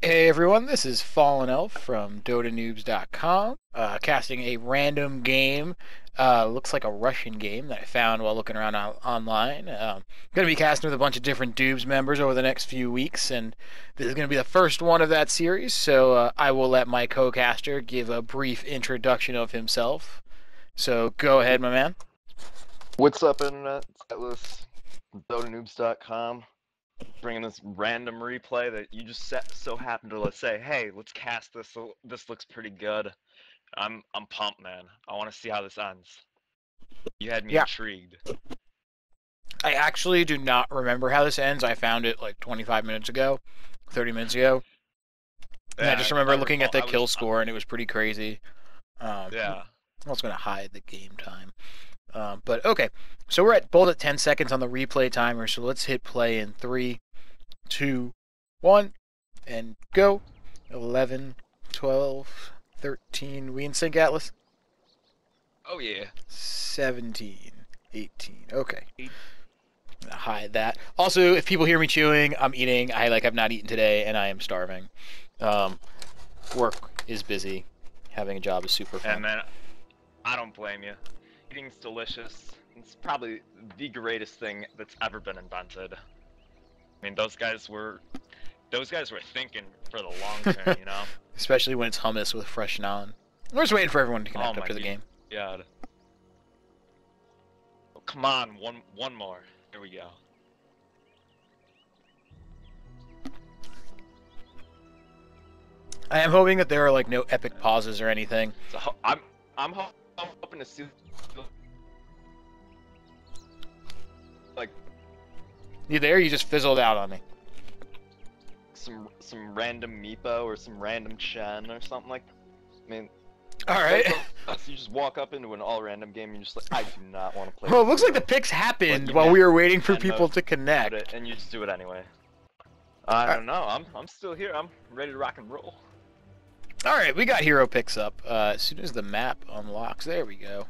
Hey everyone, this is Fallen Elf from DotaNoobs.com, casting a random game. Looks like a Russian game that I found while looking around online. Going to be casting with a bunch of different Doobs members over the next few weeks, and this is going to be the first one of that series, so I will let my co-caster give a brief introduction of himself. So go ahead, my man. What's up, Internet? It's Atlas from DotaNoobs.com, bringing this random replay that you just so happen to say, hey, let's cast this. This looks pretty good. I'm pumped, man. I want to see how this ends. You had me intrigued. I actually do not remember how this ends. I found it like 25 minutes ago, 30 minutes ago. And I just remember looking at the kill score, and it was pretty crazy. Yeah. I was going to hide the game time. But okay, so we're both at 10 seconds on the replay timer, so let's hit play in 3, 2, 1, and go. 11, 12, 13. We in sync, Atlas? Oh, yeah. 17, 18. Okay. I'm gonna hide that. Also, if people hear me chewing, I'm eating. I have not eaten today, and I am starving. Work is busy. Having a job is super fun. And man, I don't blame you. Eating's delicious. It's probably the greatest thing that's ever been invented. I mean, those guys were thinking for the long term, you know? Especially when it's hummus with fresh naan. We're just waiting for everyone to connect up to the game. God. Oh, come on, one more. Here we go. I am hoping that there are like no epic pauses or anything. So I'm hoping to see like You there? You just fizzled out on me. some random Meepo or some random Chen or something like that. I mean, alright. So you just walk up into an all-random game and you're just like, I do not want to play. Well, it looks like the picks happened while we were waiting for people to connect. And you just do it anyway. I don't know. I'm still here. I'm ready to rock and roll. Alright, we got hero picks up. As soon as the map unlocks, there we go.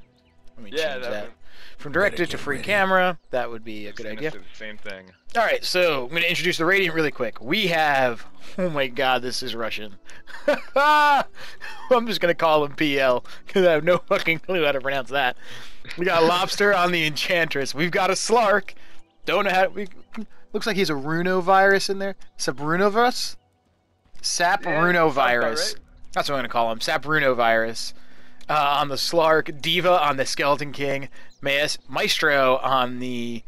Let me change that. From directed to free camera, that would be a good idea. The same thing. Alright, so I'm going to introduce the Radiant really quick. We have, oh my god, this is Russian. I'm just going to call him PL, because I have no fucking clue how to pronounce that. We got Lobster on the Enchantress. We've got a Slark. Don't know how, looks like he's a Runovirus in there. Sabrunovirus? Saprunovirus. That's what I'm going to call him. Saprunovirus. On the Slark, Diva on the Skeleton King, Maestro on the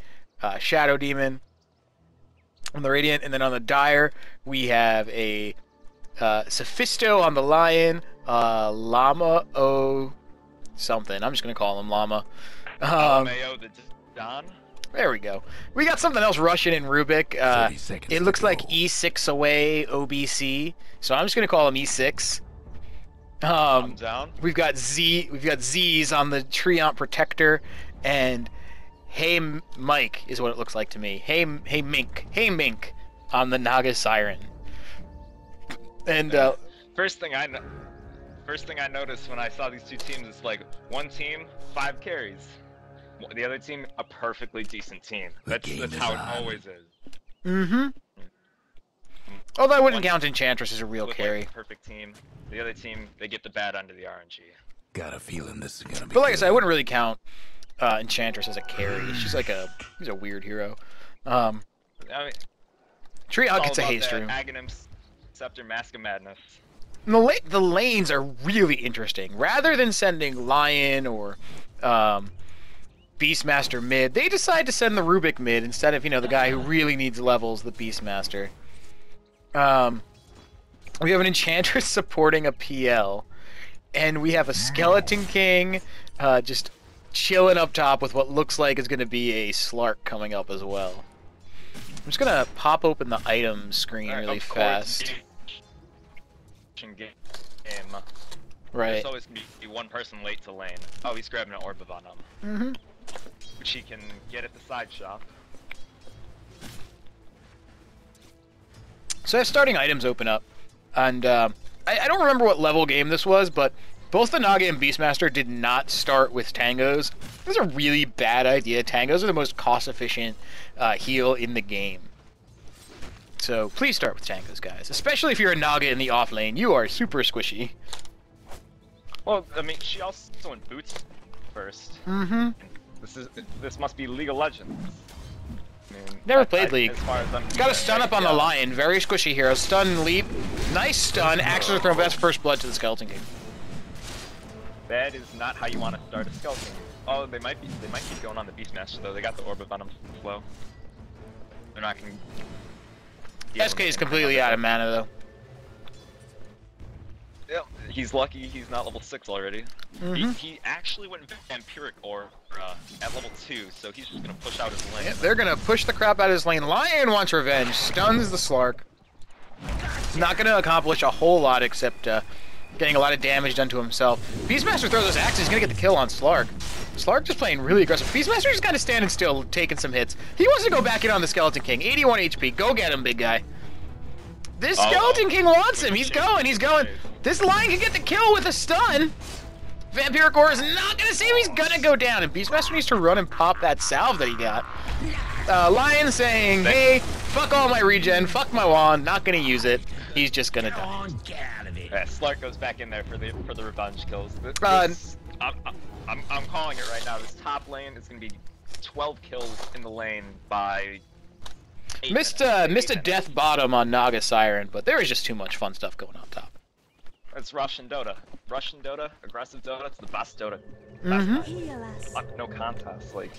Shadow Demon, on the Radiant, and then on the Dire, we have a Sophisto on the Lion, Llama O something. I'm just going to call him Llama. Mayo the Don? There we go. We got something else Russian in Rubik. It looks like E6 away OBC, so I'm just going to call him E6. Down. We've got Z's on the Treant Protector, and Hey Mike is what it looks like to me. Hey Mink on the Naga Siren. And first thing I noticed when I saw these two teams is like one team 5 carries, the other team a perfectly decent team. That's how it always is. Mm-hmm. Although I wouldn't count Enchantress as a real carry. Like perfect team. The other team, they get the bad end of the RNG. Got a feeling this is gonna be. But like I said, I wouldn't really count Enchantress as a carry. She's like he's a weird hero. I mean, Treant gets a haste room. Aghanim Scepter, Mask of Madness. And the lanes are really interesting. Rather than sending Lion or Beastmaster mid, they decide to send the Rubik mid instead of the guy who really needs levels, the Beastmaster. We have an Enchantress supporting a PL, and we have a Skeleton King just chilling up top with what looks like is going to be a Slark coming up as well. I'm just going to pop open the item screen really fast. Right. There's always going to be one person late to lane. Oh, he's grabbing an Orb of Venom. Mm-hmm. Which he can get at the side shop. So starting items open up, and I don't remember what level game this was, but both the Naga and Beastmaster did not start with Tangos. It was a really bad idea. Tangos are the most cost-efficient heal in the game. So please start with Tankos, guys. Especially if you're a Naga in the off lane. You are super squishy. Well, I mean, she also went boots first. Mm-hmm. This must be League of Legends. I mean, Never played League. As far as I'm Got a stun up on the Lion. Very squishy hero. Stun, leap. Nice stun. Axis throw best first blood to the Skeleton King. That is not how you want to start a Skeleton King. Oh, they might keep going on the Beastmaster though. They got the Orb of Venom flow. They're not gonna... SK is completely out of mana though. Yep. He's lucky he's not level 6 already. Mm-hmm. He actually went Vampiric Orb at level 2, so he's just gonna push out his lane. Yeah, they're gonna push the crap out of his lane. Lion wants revenge. Stuns the Slark. Not gonna accomplish a whole lot except getting a lot of damage done to himself. Beastmaster throws those axes. He's gonna get the kill on Slark. Slark just playing really aggressive. Beastmaster just kind of standing still, taking some hits. He wants to go back in on the Skeleton King. 81 HP. Go get him, big guy. This Skeleton King wants him. He's going. He's going. This Lion can get the kill with a stun. Vampiric Ore is not going to save him. He's going to go down. And Beastmaster needs to run and pop that salve that he got. Lion saying, hey, fuck all my regen. Fuck my wand. Not going to use it. He's just going to die. Yeah, Slark goes back in there for the revenge kills. I'm calling it right now. This top lane is going to be 12 kills in the lane by 8 missed a death bottom on Naga Siren, but there is just too much fun stuff going on top. It's Russian Dota. Russian Dota, aggressive Dota, it's the best Dota. No contest. Like,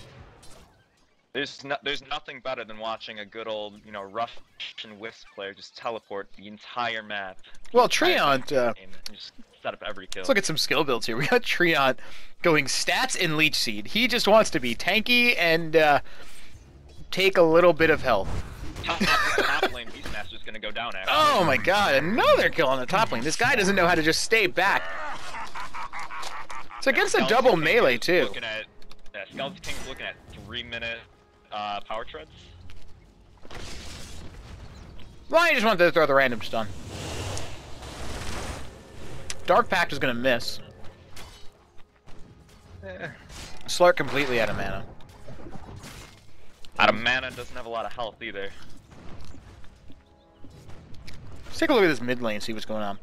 there's nothing better than watching a good old, Russian Wisp player just teleport the entire map. Well, Treant, and just set up every kill. let's look at some skill builds here. We got Treant going stats and Leech Seed. He just wants to be tanky and take a little bit of health. Top lane Beastmaster's gonna go down actually. Oh my god, another kill on the top lane. This guy doesn't know how to just stay back. It's against a double melee too. Skeleton King's looking at 3-minute power treads. Lion just wanted to throw the random stun. Dark Pact is gonna miss. Slark completely out of mana. Out of mana, doesn't have a lot of health either. Let's take a look at this mid lane, see what's going on.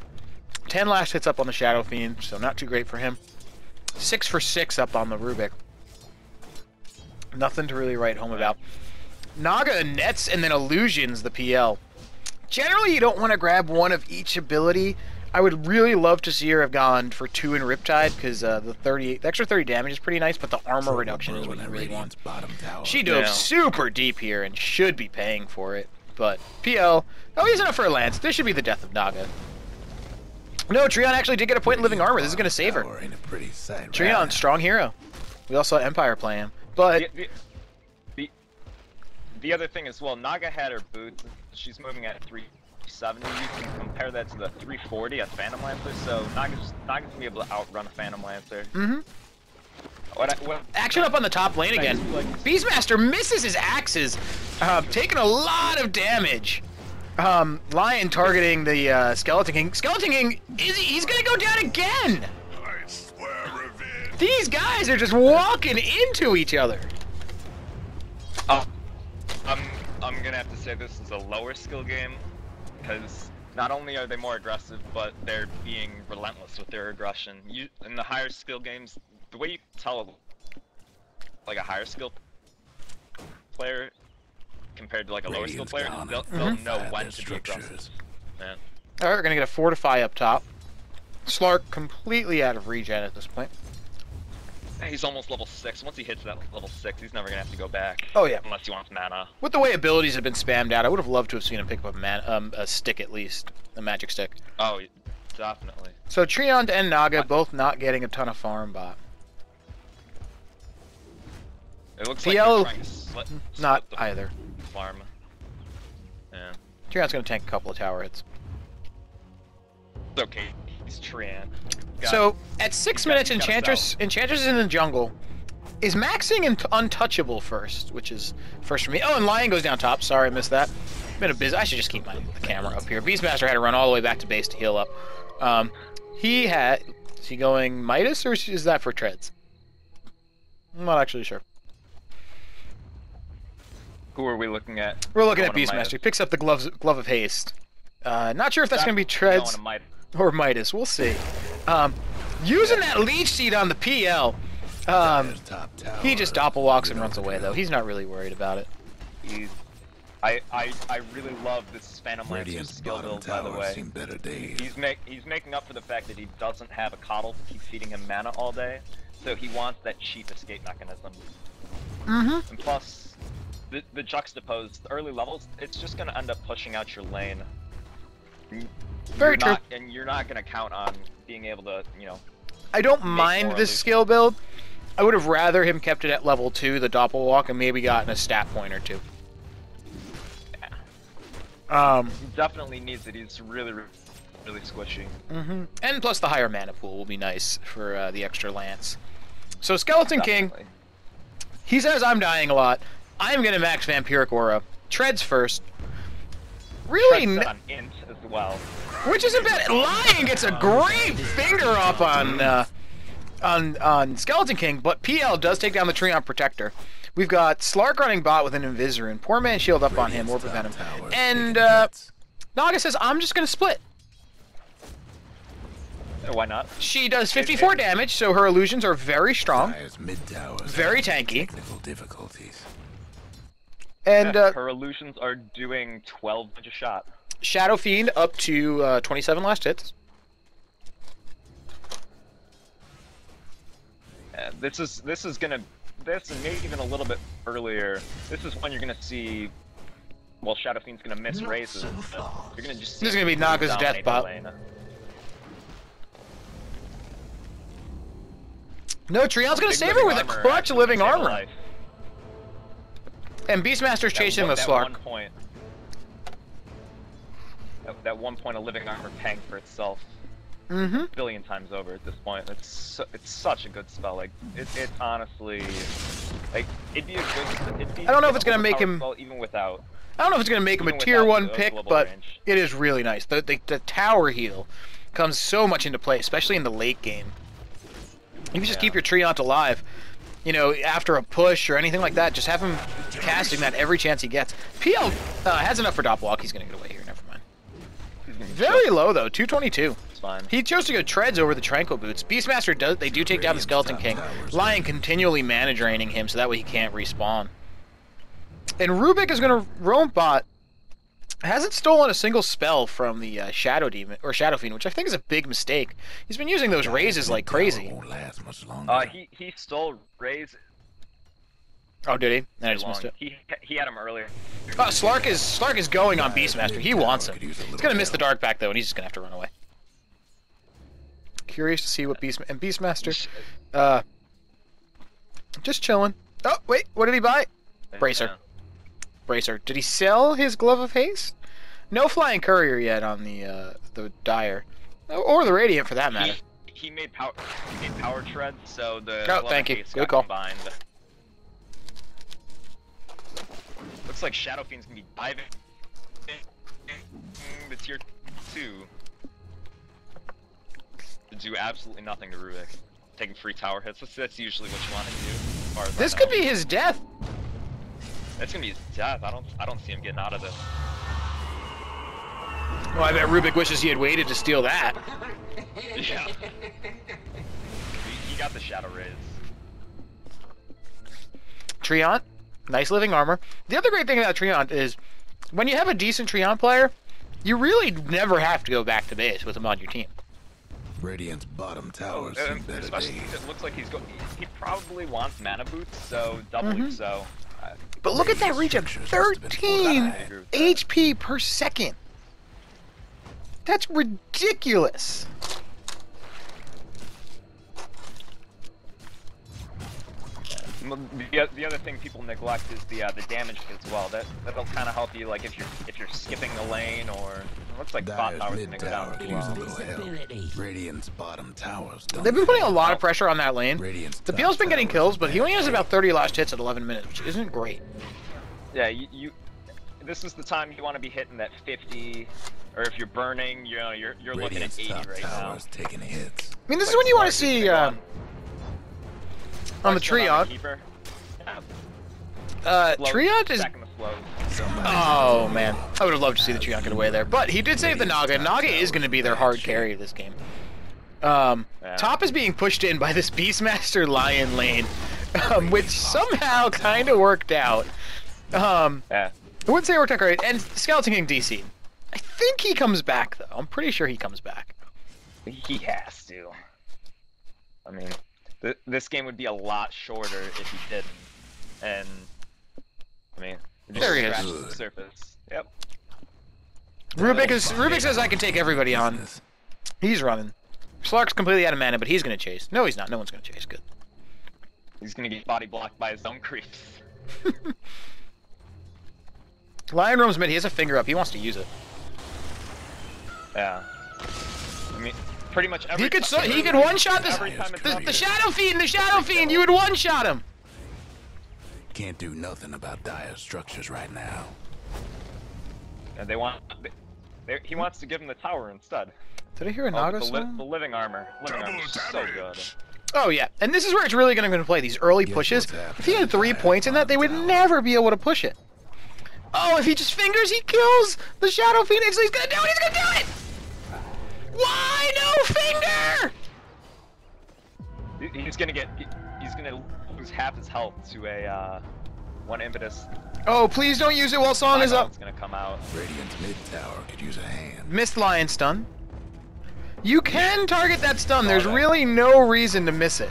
10 last hits up on the Shadow Fiend, so not too great for him. 6 for 6 up on the Rubik. Nothing to really write home about. Naga nets and then illusions the PL. Generally, you don't want to grab one of each ability. I would really love to see her have gone for 2 in Riptide, because the extra 30 damage is pretty nice, but the armor reduction is what you really want. She dove super deep here and should be paying for it. But PL, he's enough for a lance. This should be the death of Naga. No, Treant actually did get a point in living armor. This is going to save her. Treant, strong hero. We also saw Empire play him. But the other thing as well, Naga had her boots. She's moving at 370. You can compare that to the 340 at Phantom Lancer. So Naga's gonna be able to outrun a Phantom Lancer. Mm-hmm. Action up on the top lane again. Beastmaster misses his axes, taking a lot of damage. Lion targeting the Skeleton King. Skeleton King, he's gonna go down again! I swear revenge. These guys are just walking into each other. I'm gonna have to say this is a lower skill game, because not only are they more aggressive, but they're being relentless with their aggression. In the higher skill games, the way you tell like a higher skill player compared to like a lower skill player, they'll know when to be aggressive. Yeah. Alright, we're gonna get a Fortify up top. Slark completely out of regen at this point. He's almost level 6. Once he hits that level 6, he's never gonna have to go back. Oh yeah. Unless he wants mana. With the way abilities have been spammed out, I would have loved to have seen him pick up a stick at least. A magic stick. Oh, definitely. So Treant and Naga both not getting a ton of farm bot. It looks PL, like they're trying to not split either. Farm. Yeah. Treant's gonna tank a couple of tower hits. It's okay. He's Treant. So at 6 minutes, Enchantress is in the jungle. Is maxing untouchable first, which is first for me. Oh, and Lion goes down top. Sorry, I missed that. Been a busy. I should just keep the camera up here. Beastmaster had to run all the way back to base to heal up. Is he going Midas or is that for treads? I'm not actually sure. Who are we looking at? We're looking at Going to Beastmaster. Midas. He picks up the glove of haste. Not sure if that's going to be Going Treads to Midas. or Midas. We'll see. Using that leech seed on the PL. Top tower. He just doppelwalks and runs away, though. He's not really worried about it. I really love this Phantom Lancer's Radiant's skill bottom build, by the tower way. seen better days. He's making up for the fact that he doesn't have a coddle to keep feeding him mana all day, so he wants that cheap escape mechanism. Mm-hmm. And plus, the juxtaposed early levels, it's just gonna end up pushing out your lane. Very true. And you're not gonna count on being able to, you know. I don't Make mind more this loot. skill build. I would have rather him kept it at level 2, the doppelwalk, and maybe gotten a stat point or two. He definitely needs it. He's really squishy. Mm-hmm. And plus the higher mana pool will be nice for the extra lance. So Skeleton King, Definitely. he says I'm dying a lot. I'm gonna max Vampiric Aura. Treads first. Really, Tread's on int as well. which isn't bad. Lion gets a great finger up on Skeleton King, but PL does take down the Treant Protector. We've got Slark running bot with an Invisorin. Poor man shield up on him or prevent him. And Naga says, I'm just going to split. Why not? She does 54 damage, so her illusions are very strong, Dire's mid towers very have tanky. technical difficulties. And Her illusions are doing 12 a shot. Shadow Fiend up to 27 last hits. This is gonna, and maybe even a little bit earlier. This is when you're gonna see. Well, Shadow Fiend's gonna miss raises. You're gonna just. See This is gonna be Naga's dominate death bot. the lane. No, Treant's going to Big save her with a living armor clutch actually living saved her armor. life. And Beastmaster's chasing the That Slark. one point. That 1 point of living armor tanked for itself Mm-hmm. a billion times over at this point. It's such a good spell. Like it honestly, like it'd be a good. It'd be I don't know if an it's gonna make overpowered him- spell even without. I don't know if it's going to make him a Even tier without 1 the pick, global but range. it is really nice. The tower heal comes so much into play, especially in the late game. You can just keep your Treant alive. You know, after a push or anything like that, just have him casting that every chance he gets. PL has enough for Doppelwalk. He's going to get away here. Never mind. He's gonna be Very just low, though. 222. fine. He chose to go Treads over the Tranquil Boots. Beastmaster does. They do take down the Skeleton King. Lion continually mana draining him, so that way he can't respawn. And Rubik is going to roam bot. Hasn't stolen a single spell from the Shadow Demon or Shadow Fiend, which I think is a big mistake. He's been using those raises like crazy. Won't last much longer. He stole Raze. Oh, did he? And I just missed it. He had him earlier. Oh, Slark is going on Beastmaster. He wants him. He's gonna miss the dark back though, and he's just gonna have to run away. Curious to see what Beastmaster. Just chilling. Oh wait, what did he buy? Bracer. Yeah. Bracer. Did he sell his Glove of Haste? No Flying Courier yet on the Dire, or the Radiant for that matter. He made power. He made power treads, so the. Oh, Glove thank of you. Haste Good got call. Combined. Looks like Shadow Fiend's gonna be diving. The tier 2. To do absolutely nothing to Rubik. Taking free tower hits. That's usually what you want to do. As far as This I could know. be his death. That's gonna be his death. I don't see him getting out of this. Well, I bet Rubik wishes he had waited to steal that. Yeah. He got the Shadow Rays. Treant, nice living armor. The other great thing about Treant is when you have a decent Treant player, you really never have to go back to base with him on your team. Radiant's bottom tower seen better Especially days. it looks like he probably wants mana boots, so doubly so. But look at that reach of 13 HP per second. That's ridiculous. The other thing people neglect is the damage as well. That'll kind of help you, like if you're skipping the lane or it looks like bot Dire's tower's mid gonna go tower down could as use a well. little help. Radiant's bottom towers don't. They've been putting a lot of pressure on that lane. Radiant's The top PL's been getting tower's kills, but he only bad. has about 30 last hits at 11 minutes, which isn't great. Yeah, you. This is the time you want to be hitting that 50, or if you're burning, you know, you're looking at Radiant's 80 top right now. towers taking hits. I mean, this is when you want to see on the What's going Treant. Keeper? Yeah. Treant is Back in the float. Oh man, I would have loved to see the Treant get away there, but he did save the Naga. Naga is going to be their hard carry of this game. Top is being pushed in by this Beastmaster Lion lane, which somehow kind of worked out. I wouldn't say it worked out great. And Skeleton King DC. I think he comes back though. I'm pretty sure he comes back. He has to. I mean, this game would be a lot shorter if he didn't. And I mean, there he is. The surface. Yep. Rubik says I can take everybody on. He's running. Slark's completely out of mana, but he's gonna chase. No, he's not. No one's gonna chase. Good. He's gonna get body blocked by his own creeps. Lion roams mid. He has a finger up. He wants to use it. Yeah. I mean, pretty much every he could one-shot this. The Shadow Fiend. The Shadow Fiend. You would one-shot him. Can't do nothing about dire structures right now. And he wants to give him the tower instead. Did I hear a Naga song? The living armor. Living armor is so good. Oh yeah, and this is where it's really going to play, these early pushes. If he had 3 points in that, they would never be able to push it. Oh, if he just fingers, he kills the Shadow Phoenix. He's going to do it! He's going to do it! Why no finger? He's going to lose half his health to a, one impetus. Oh, please don't use it while song is up. It's going to come out. Radiant's mid tower could use a hand. Missed Lion stun. You can target that stun. There's really no reason to miss it.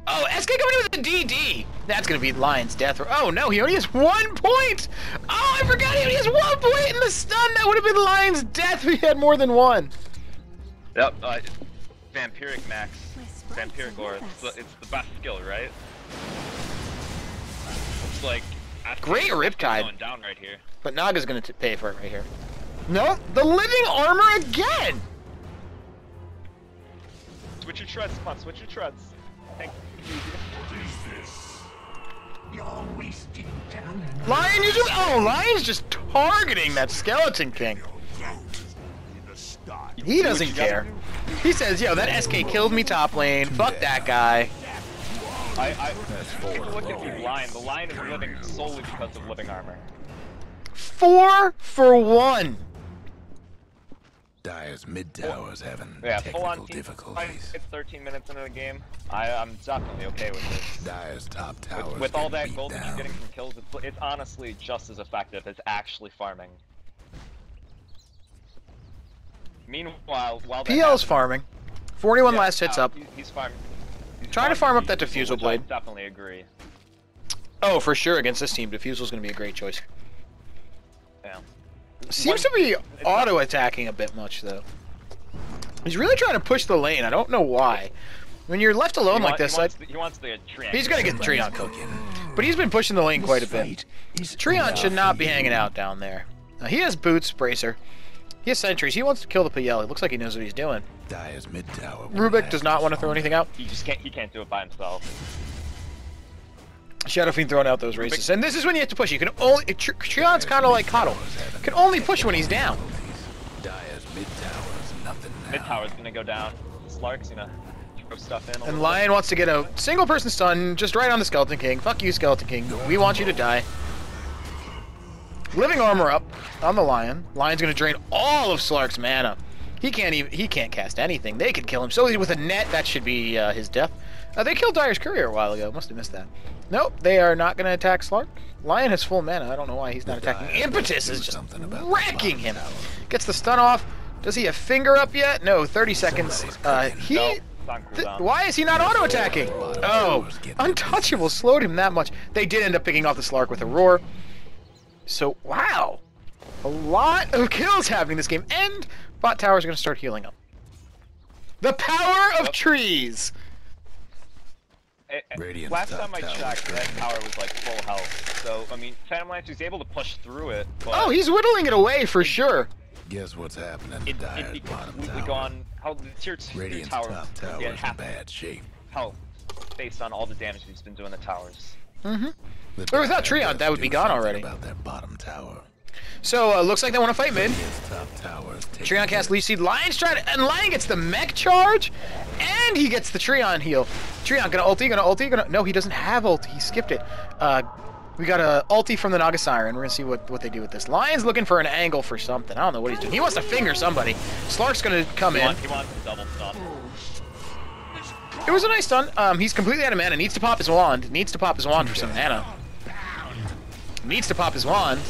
Oh, SK coming in with a DD. That's going to be Lion's death. Oh, no, he only has 1 point. Oh, I forgot he only has 1 point in the stun. That would have been Lion's death if he had more than one. Yep, Vampiric Max. Vampiric Gore. It's the best skill, right? It's like... Great Riptide. Going down right here. But Naga's going to pay for it right here. No, the living armor again. Switch your treads, come on, switch your treads. Lion, Lion's just targeting that Skeleton King. He doesn't care. He says, yo, that SK killed me top lane, fuck that guy. Take a look at the Lion. The Lion is living solely because of living armor. 4 for 1. Dire's mid tower is having full on technical difficulties. It's 13 minutes into the game. I'm definitely okay with this. Dire's top tower with all that gold that you're getting from kills, it's honestly just as effective as actually farming. Meanwhile, while PL's farming. 41 last hits up. He's farming. Trying to farm up that Diffusal Blade. I definitely agree. Oh, for sure. Against this team, Diffusal's going to be a great choice. Yeah. Seems to be auto-attacking a bit much, though. He's really trying to push the lane. I don't know why. When you're left alone like this, he wants the Treant. He's going to get the Treant cooking. But he's been pushing the lane quite a bit. Treant should not be hanging out down there. He has boots, Bracer. He has sentries. He wants to kill the PL. It looks like he knows what he's doing. Dire's mid tower. Rubik does not want to throw anything out. He just can't. He can't do it by himself. Shadow Fiend throwing out those races, and this is when you have to push. You can only Treant's kind of like Coddle. Can only push when he's down. Dire's mid tower is nothing now. Mid tower's gonna go down. Slark's gonna throw stuff in. And Lion wants to get a single person stun just right on the Skeleton King. Fuck you, Skeleton King. We want you to die. Living armor up on the Lion. Lion's gonna drain all of Slark's mana. He can't cast anything. They could kill him. So with a net, that should be his death. They killed Dire's Courier a while ago. Must have missed that. Nope, they are not going to attack Slark. Lion has full mana. I don't know why he's not attacking. Impetus is just wrecking him. Gets the stun off. Does he have finger up yet? No, 30 seconds. Why is he not auto-attacking? Oh, Untouchable slowed him that much. They did end up picking off the Slark with a roar. So, wow. A lot of kills happening this game. And bot tower is going to start healing up. The power of trees. Last time I checked, that tower was like full health. So, I mean, Phantom Lance was able to push through it. But oh, he's whittling it away for sure. Guess what's happening to Dire's bottom tower? Gone, how the tier 2 Radiant's tower top tower is in bad shape. Health based on all the damage he's been doing to towers. Mm-hmm. But without Treant, that would be gone already. About that bottom tower. So, looks like they want to fight mid. Treant casts Leech Seed. Lion's trying to, and Lion gets the mech charge, and he gets the Treant heal. Treant gonna ulti, no, he doesn't have ulti. He skipped it. We got a ulti from the Naga Siren. We're gonna see what they do with this. Lion's looking for an angle for something. I don't know what he's doing. He wants to finger somebody. Slark's gonna come in. He wants to double stun. It was a nice stun. He's completely out of mana. Needs to pop his wand. Needs to pop his wand for some mana. Needs to pop his wand.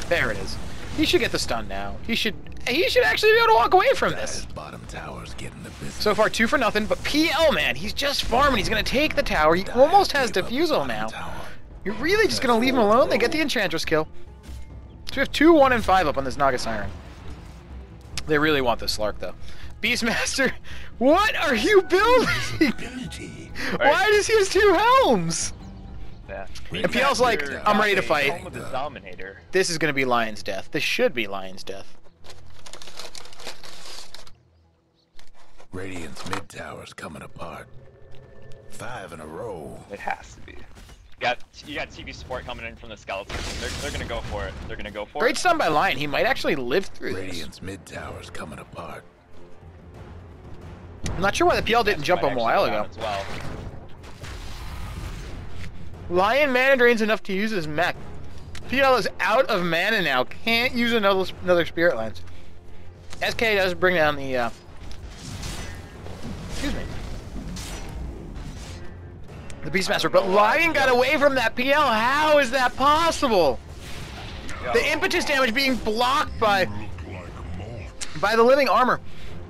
There it is. He should get the stun now. He should actually be able to walk away from this. Bottom tower's getting the business. So far, 2 for nothing, but PL, man, he's just farming. He's going to take the tower. He almost has Diffusal now. You're really just going to leave him alone? They get the Enchantress kill. So we have 2, 1, and 5 up on this Naga Siren. They really want this Slark, though. Beastmaster, what are you building? Why does he have 2 helms? Yeah. And PL's like, I'm ready to fight. Home with his Dominator. This is going to be Lion's death. This should be Lion's death. Radiant's mid tower's coming apart. 5 in a row. It has to be. You got TV support coming in from the Skeletons. They're gonna go for it. They're gonna go for Great it. stun by Lion. He might actually live through this. Radiant's mid tower's coming apart. I'm not sure why the PL didn't jump Might him a while actually go ago. down as well. Lion mana drains enough to use his mech. PL is out of mana now. Can't use another Spirit Lance. SK does bring down the, excuse me. The Beastmaster, but Lion got away from that PL. How is that possible? The impetus damage being blocked by the living armor.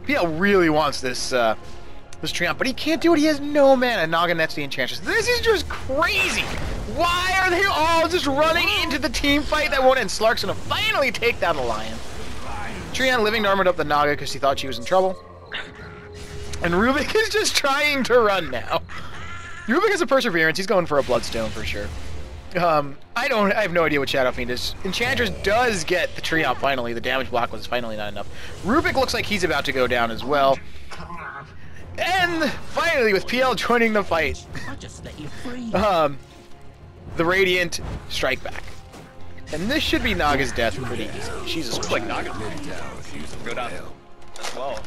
PL really wants this this Treant, but he can't do it. He has no mana. Naga nets the Enchantress. This is just crazy. Why are they all just running into the team fight that won't end? Slark's gonna finally take down the Lion. Treant living armored up the Naga because he thought she was in trouble. And Rubik is just trying to run now. Rubik has a Perseverance. He's going for a Bloodstone for sure. I have no idea what Shadow Fiend is. Enchantress does get the Treant finally. The damage block was finally not enough. Rubik looks like he's about to go down as well. And finally, with PL joining the fight, I'll just let you free. the Radiant strike back. And this should be Naga's death pretty easy. She's a Looks like Naga Mid tower's using go down hell. as well.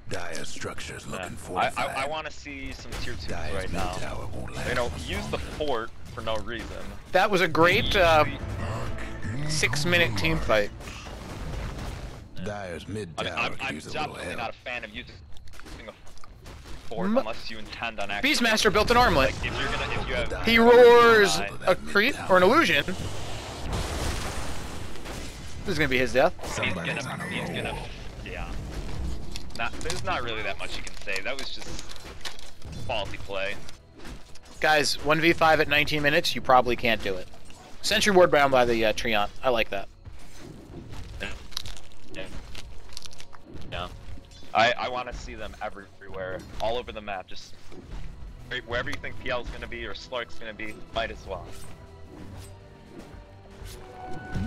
Dire structures looking I fortified. want to see some tier 2s Dire's right mid now. tower won't last. You know, use the fort for no reason. That was a great 6-minute team fight. Dire's mid I mean, tower could I'm use a little definitely not help. a fan of using a fort unless you intend on actually. Beastmaster built an armlet. Like, if you have. He roars a creep or an illusion. This is gonna be his death. Somebody's on a roll. Yeah. There's not really that much you can say. That was just quality play. Guys, 1v5 at 19 minutes, you probably can't do it. Sentry ward bound by the Treant. I like that. Yeah. I want to see them everywhere, all over the map. Just wherever you think PL's gonna be or Slark's gonna be, might as well.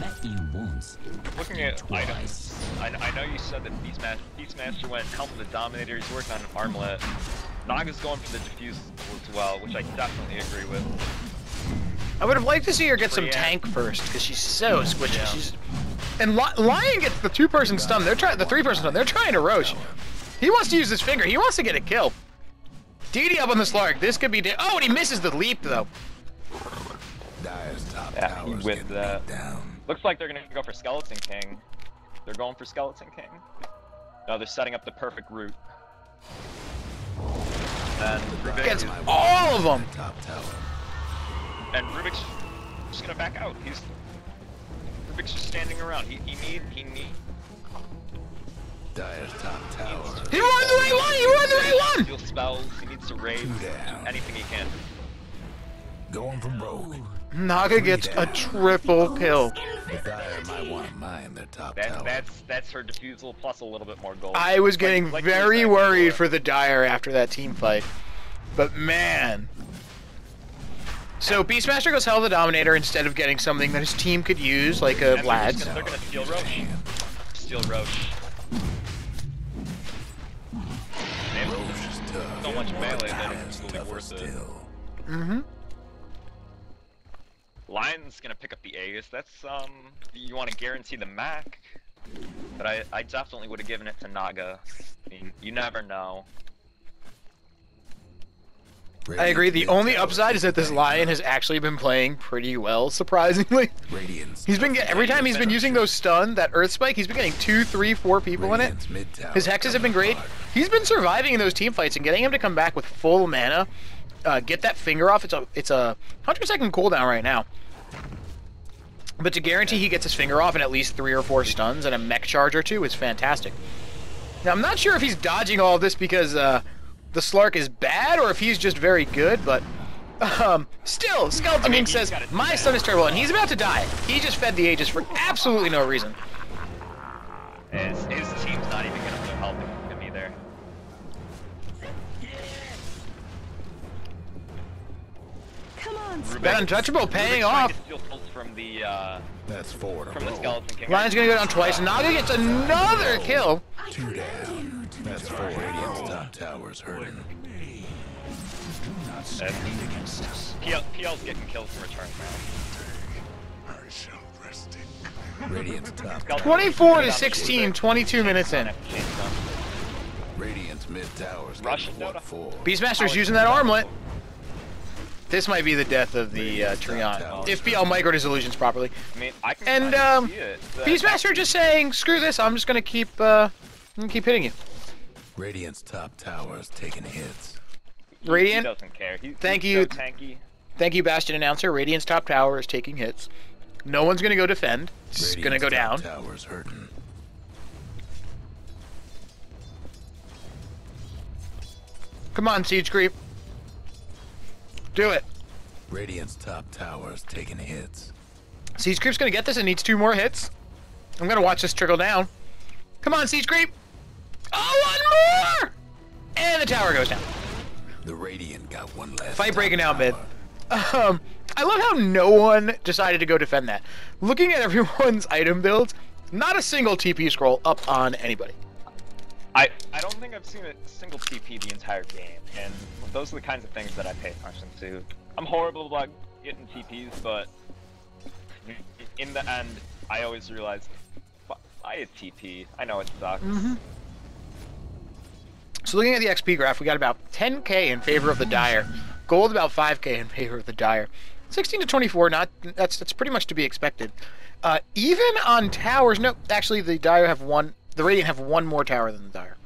Met you once. Looking at Twice. items, I know you said that Beastmaster went Helm of the Dominator. He's working on an armlet. Naga's going for the diffuse as well, which I definitely agree with. I would have liked to see her get some Treant. tank first, because she's so squishy. Yeah. She's and Lion gets the 2-person stun. They're trying the 3-person stun. They're trying to roach. He wants to use his finger. He wants to get a kill. DD up on the Slark. This could be. Oh, and he misses the leap though. Dire's top Yeah, tower's with getting that. beat down. Looks like they're gonna go for Skeleton King. They're going for Skeleton King. No, they're setting up the perfect route. And Rubik, Gets all of them. Top tower. and Rubik's just gonna back out. Rubik's just standing around. He need. Dire's top tower. He won the right one. He won the right one. Steal spells. He needs to raid. down. Anything he can. Going from rogue. Naga gets a triple kill. But Dire might want to mine their top tower. That's her diffusal plus a little bit more gold. I was getting Like you were very saying worried before. for the Dire after that team fight. But man. So Beastmaster goes Hell of the Dominator instead of getting something that his team could use, like a And Vlad's. They're gonna steal Roche. Steal Roche. Man, Roche is tough. so much melee that Dire's it's really tougher worth it. still. Mm-hmm. Lion's gonna pick up the Aegis. That's you want to guarantee the Mac, but I definitely would have given it to Naga. I mean, you never know. I agree. The only upside is that this Lion has actually been playing pretty well, surprisingly. Radiant's He's been every time he's been using those stun, that Earth Spike, he's been getting 2, 3, 4 people in it. Radiant's mid tower His hexes have been great. He's been surviving in those team fights and getting him to come back with full mana. Get that finger off. It's a 100-second cooldown right now. But to guarantee he gets his finger off in at least 3 or 4 stuns and a mech charge or 2 is fantastic. Now I'm not sure if he's dodging all of this because the Slark is bad or if he's just very good, but still, Skeleton King says, my stun is terrible, and he's about to die. He just fed the Aegis for absolutely no reason. His team's not even gonna put help him either. Come on, That Untouchable paying Rubik's trying off. to steal kills from the That's 4 in a from the row. Skeleton King. Lion's gonna go down twice. Naga gets another kill. 2 down. That's 4. Radiant's top tower's hurting. PL's getting kills in return now. Radiant's top. 24 to 16, 22 minutes in. Radiant's mid tower's Russian getting Dota. 4. Beastmaster's using that armlet. This might be the death of the Treant, if PL microed his illusions properly. I mean, I can And kinda see it. Beastmaster just saying, screw this, I'm just gonna keep hitting you. Radiant's top tower's taking hits. Radiant, He doesn't care. Thank he's you. So tanky. thank you, Bastion Announcer. Radiant's top tower is taking hits. No one's gonna go defend. It's gonna go down. Radiant's top tower's hurting. Come on, Siege Creep. Do it. Radiant's top tower's taking hits. Siege Creep's gonna get this and needs 2 more hits. I'm gonna watch this trickle down. Come on, Siege Creep. Oh, 1 more! And the tower goes down. The Radiant got 1 last. Fight top breaking out mid. tower. I love how no one decided to go defend that. Looking at everyone's item builds, not a single TP scroll up on anybody. I don't think I've seen a single TP the entire game, and those are the kinds of things that I pay attention to. I'm horrible about getting TPs, but in the end, I always realize, buy a TP. I know it sucks. So looking at the XP graph, we got about 10k in favor of the Dire. Gold about 5k in favor of the Dire. 16 to 24, that's pretty much to be expected. Even on towers, no, actually the Dire have one. The Radiant have 1 more tower than the Dire.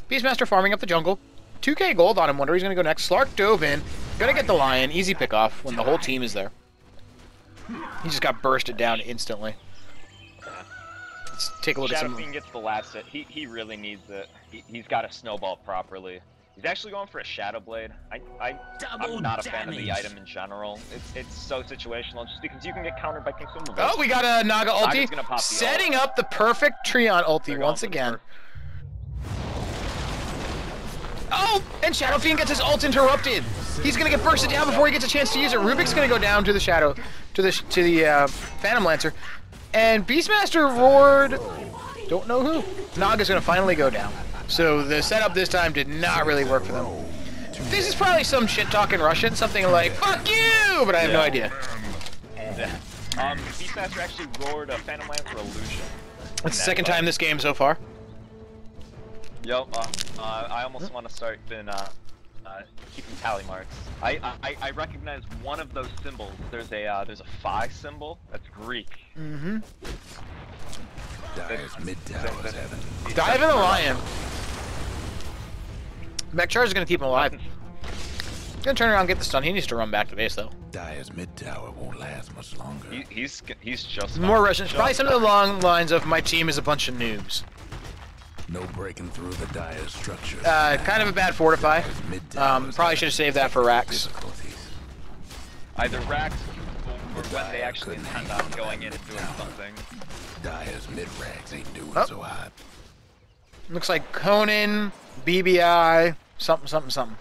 Beastmaster farming up the jungle. 2k gold on him. Wonder who's gonna go next. Slark dove in. Gonna get the Lion. Easy pick off when the whole team is there. He just got bursted down instantly. Let's take a look at Shadow some. Fiend gets the last hit. He really needs it. He's got to snowball properly. He's actually going for a Shadow Blade. I'm not a fan of the item in general. It's so situational just because you can get countered by consumables. Oh, we got a Naga ulti. Naga's gonna pop the Setting ult. up the perfect Treant ulti They're once going for the again. Oh, and Shadow Fiend gets his ult interrupted. He's gonna get bursted down before he gets a chance to use it. Rubik's gonna go down to the Shadow, to the Phantom Lancer, and Beastmaster roared. Don't know who. Naga's gonna finally go down. So the setup this time did not really work for them. This is probably some shit talking Russian, something like "fuck you," but I have no idea. Beastmaster actually roared a Phantom Lancer illusion. It's the second time this game so far. Yo, I almost want to start keeping tally marks. I recognize one of those symbols. There's a phi symbol. That's Greek. Mm-hmm. Dire's mid tower's having. Dive in the Lion. Mech Charge is gonna keep him alive. Gonna turn around and get the stun. He needs to run back to base though. Dire's mid tower won't last much longer. He's just More fine. Russians. Probably something along the lines of "my team is a bunch of noobs." No breaking through the Dire structure. Kind of a bad fortify. Dire's mid tower's Probably should have saved that for Rax. difficulties. Either Rax or when they actually intend on going in and doing something. Dire's mid rags ain't doing Oh. so hot. Looks like Conan, BBI, something.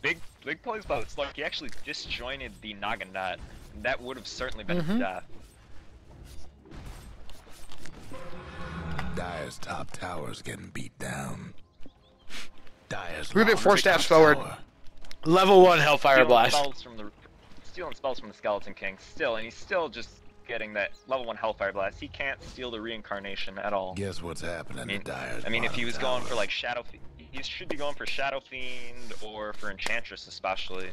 Big plays by the Slark. He actually disjointed the Naganut. That would have certainly been Mm-hmm. his death. Dire's top tower's getting beat down. Dire's Rubik long 4 steps top forward. tower. Level 1 Hellfire Stealing Blast. stealing spells from the Skeleton King still, and he's still just getting that level 1 Hellfire Blast. He can't steal the reincarnation at all. Guess what's happening to Dire's I mean, if he bottom was going tower? for like Shadow, he should be going for Shadow Fiend or for Enchantress especially.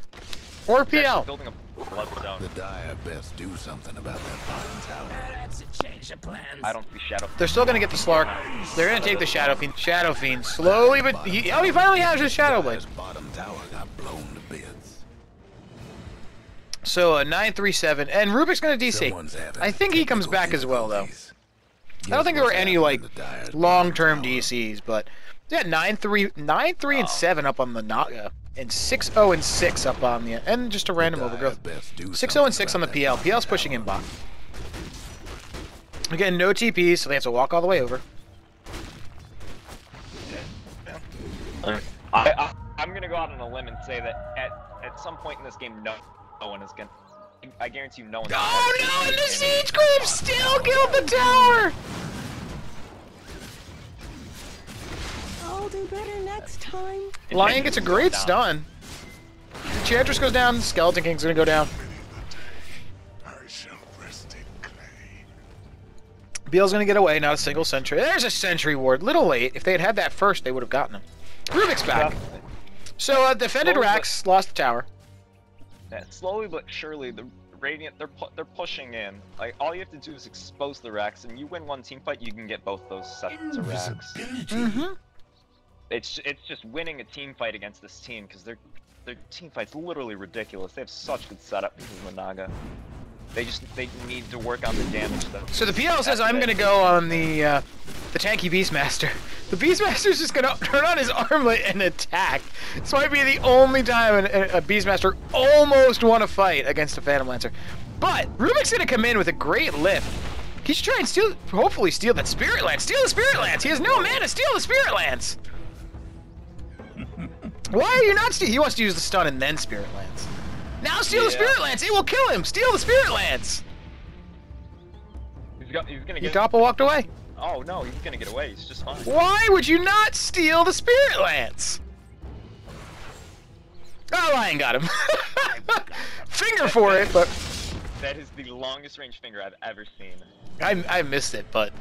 Or He's actually PL. building a Bloodstone. The Dire best do something about that bottom tower. That's a change of plans. I don't see Shadow. They're still gonna get the Slark. They're gonna take the Shadow Fiend. Shadow Fiend slowly, but he finally has his Shadow Blade. Dire's bottom tower got blown to bits. So 937, and Rubik's gonna DC. Someone's having I think he comes back as well, though. difficulties. I don't think there were Guess any what's like happened to Dire's long-term bottom tower? DCs, but yeah, 9-3 and 7 up on the Naga, and 6-0 and 6 up on the, and just a random Dire overgrowth. best do 6-0 and 6 on the something PL. about that PL's pushing in bottom bot. Again, no TPs, so they have to walk all the way over. I'm gonna go out on a limb and say that at some point in this game, no one is gonna. I guarantee you, no one's. Oh no! And the Siege Group still killed the tower. I'll do better next time. Lion gets a great stun. Enchantress goes down. Skeleton King's gonna go down. I shall rest in clay. Beal's gonna get away. Not a single sentry. There's a sentry ward. Little late. If they had had that first, they would have gotten him. Rubik's back. So defended Rax, lost the tower. Yeah, slowly but surely, the Radiant they're pushing in. Like all you have to do is expose the Rex, and you win one team fight, you can get both those sets of Rex. Mm-hmm. It's just winning a team fight against this team because their team fight's literally ridiculous. They have such good setup because of the Naga. They need to work on the damage though. So the PL says I'm gonna go on the tanky Beastmaster. The Beastmaster's just gonna turn on his armlet and attack. This might be the only time a Beastmaster almost won a fight against a Phantom Lancer. But Rubik's gonna come in with a great lift. He should try and steal, hopefully steal that Spirit Lance. Steal the Spirit Lance. He has no mana. Steal the Spirit Lance. Why are you not stealing? He wants to use the stun and then Spirit Lance. Now steal the Spirit Lance. It will kill him. Steal the Spirit Lance. He's gonna get. Doppel walked away. Oh no, he's gonna get away. He's just fine. Why would you not steal the Spirit Lance? Oh, Lion got him. Finger for it, but That is the longest range finger I've ever seen. I missed it, but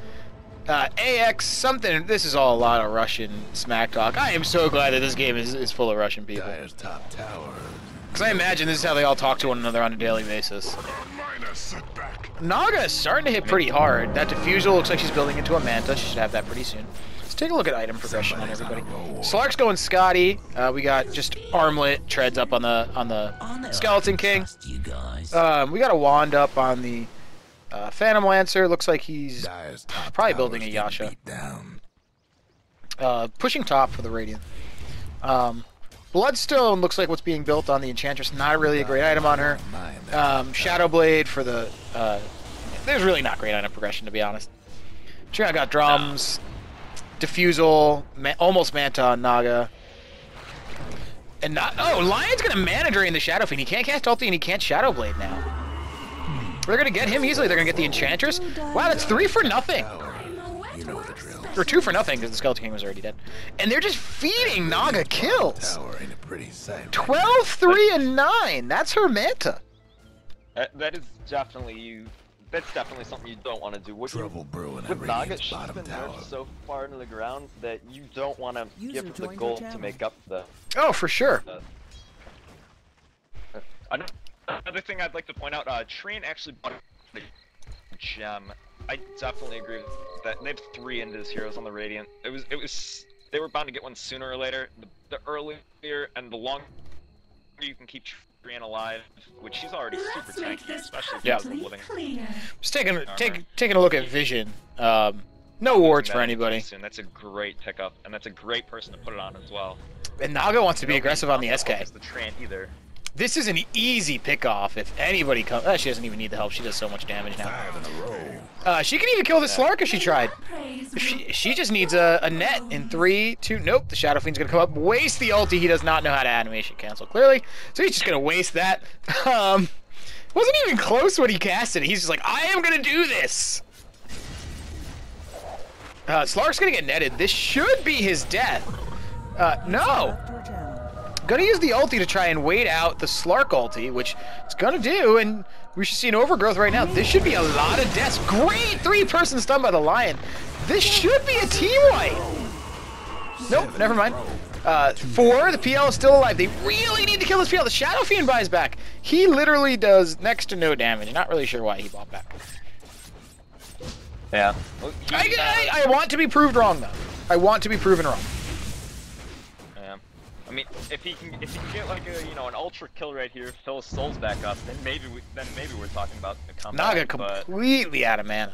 AX something. This is all a lot of Russian smack talk. I am so glad that this game is full of Russian people. Dire's top tower. Because I imagine this is how they all talk to one another on a daily basis. Minor setback. Naga is starting to hit pretty hard. That Diffusal looks like she's building into a Manta. She should have that pretty soon. Let's take a look at item progression on everybody. Slark's going Scotty. We got just Armlet treads up on the Skeleton King. Trust you guys. We got a Wand up on the Phantom Lancer. Looks like he's Dire's top probably tower's building a getting Yasha. beat down. Pushing top for the Radiant. Bloodstone looks like what's being built on the Enchantress. Not really a great item on her. Shadow Blade for the... there's really not great item progression, to be honest. Sure, I got Drums, Diffusal, almost Manta on Naga. And Lion's gonna mana drain the Shadow Fiend. He can't cast ulti and he can't Shadow Blade now. They're gonna get him easily. They're gonna get the Enchantress. Wow, that's 3 for nothing. You know the drill. Or 2 for nothing because the Skeleton King was already dead. And they're just feeding Naga kills. Tower ain't a pretty sight. 12, 3, and 9. That's her Manta. That is definitely you. That's definitely something you don't want to do. Trouble brewing at With Naga, Radiant's she's bottom been tower. nerfed so far into the ground that you don't want to User give her the joined your gold to channel. make up the. Oh, for sure. Another thing I'd like to point out, Train actually bought the gem. I definitely agree with that. They have 3 Indus heroes on the Radiant. They were bound to get one sooner or later. The earlier and the longer you can keep Train alive, which she's already super tanky, especially if Yeah. she's living. Just taking a look at Vision. No wards for anybody. Soon. That's a great pickup, and that's a great person to put it on as well. And Naga wants to be aggressive on the SK. The Train either. This is an easy pickoff if anybody comes. She doesn't even need the help. She does so much damage now. 5 in a row. She can even kill the Slark if she tried. She just needs a net in 3, 2. Nope, the Shadow Fiend's gonna come up, waste the ulti. He does not know how to animation cancel clearly, so he's just gonna waste that. Wasn't even close when he casted it. He's just like, I am gonna do this. Slark's gonna get netted. This should be his death. No. Left your channel. Gonna use the ulti to try and wait out the Slark ulti, which it's gonna do, and we should see an overgrowth right now. This should be a lot of deaths. Great 3-person stun by the Lion. This should be a team wipe. Nope, never mind. 4, the PL is still alive. They really need to kill this PL. The Shadow Fiend buys back. He literally does next to no damage. Not really sure why he bought back. Yeah. Well, I want to be proved wrong, though. I want to be proven wrong. yeah. I mean, if he can get like a an ultra kill right here, fill his souls back up, then maybe we're talking about a comeback. Naga completely out of mana.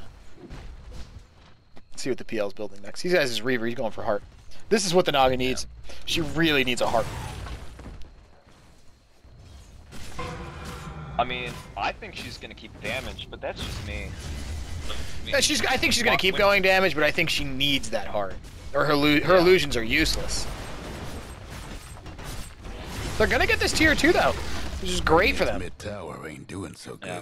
Let's see what the PL's building next. He has his Reaver. He's going for heart. This is what the Naga needs. She really needs a heart. I mean, I think she's gonna keep damage, but that's just me. I think she's going to keep going damage, but I think she needs that heart. Or her illusions are useless. They're going to get this tier 2, though, which is great for them. Mid tower ain't doing so Yeah.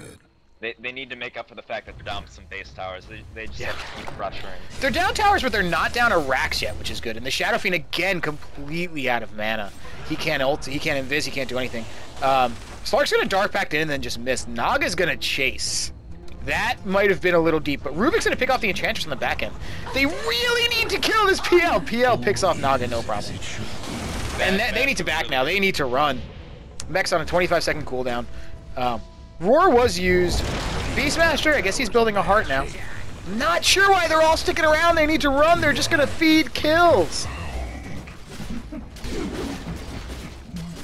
good. They need to make up for the fact that they're down with some base towers. They just have to keep pressuring. They're down towers, but they're not down to racks yet, which is good. And the Shadow Fiend, again, completely out of mana. He can't ult, he can't invis, he can't do anything. Slark's going to dart back in and then just miss. Naga's going to chase. That might have been a little deep, but Rubik's going to pick off the Enchantress on the back end. They really need to kill this PL. PL picks off Naga, no problem. And they need to back now. They need to run. Mech's on a 25-second cooldown. Roar was used. Beastmaster, I guess he's building a heart now. Not sure why they're all sticking around. They need to run. They're just going to feed kills.